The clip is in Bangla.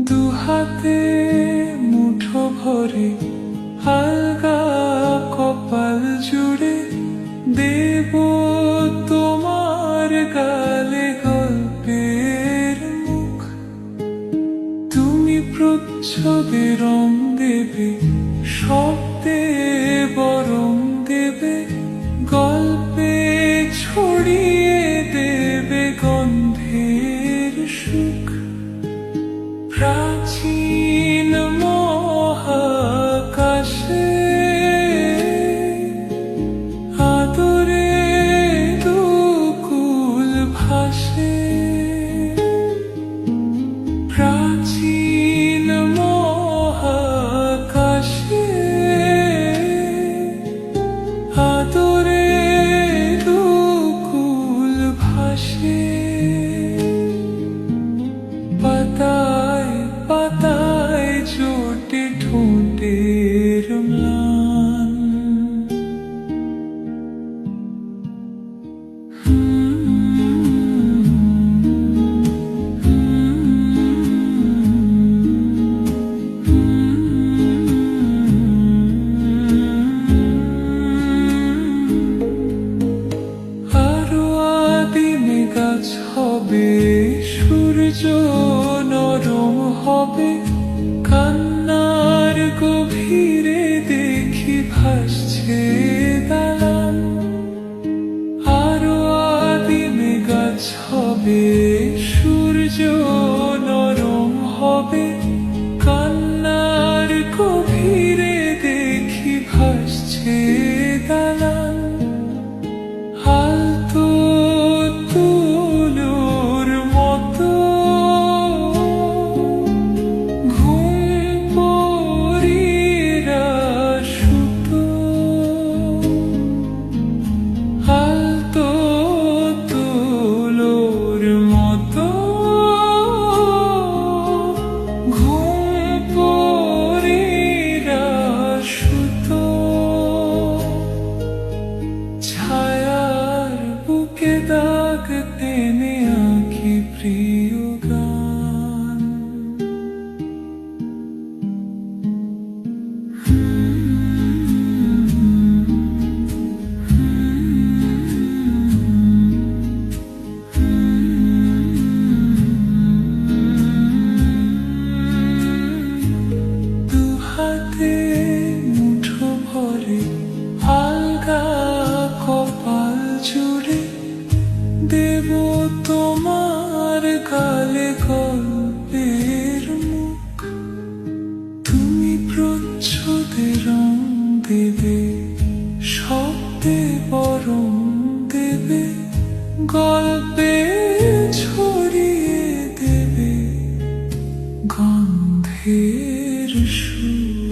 দুহাতে মুঠো ভরে হালকা কপাল জুড়ে দেব তোমার গালে গল্পের মুখ। তুমি প্রচ্ছদে রং দেবে, শব্দে বরং দেবে, গল্পে ছড়িয়ে দেবে গন্ধের সুখ। প্রাচীন মহাকাশে আদরে দুকুল ভাসে। প্রাচীন মহাকাশে আদরে দুকুল ভাসে। পাতায় পাতায় চোটে ঠোঁটের ম্লান। আরো আদিমে গাছ হবে, সূর্য নরম হবে, কান্নার গভীরে দেখি ভাসছে দালান। আরো আদিমে গাছ হবে, সূর্য নরম হবে, কান্নার গভীরে দেখি ভাসছে দালান। আলতো তুলোর মতো ঘুম পরীরা সুতো। আলতো তুলোর মতো ঘুম পরীরা সুতো। ছায়ার বুকে দাগ টেনে আঁকি প্রিয় গান। দুহাতে মুঠো ভরে হালকা কপাল জুড়ে দেব তোমার গালে গল্পের মুখ। তুমি প্রচ্ছদে রং দেবে, শব্দে বরং দেবে, গল্পে ছড়িয়ে দেবে গন্ধের সুখ।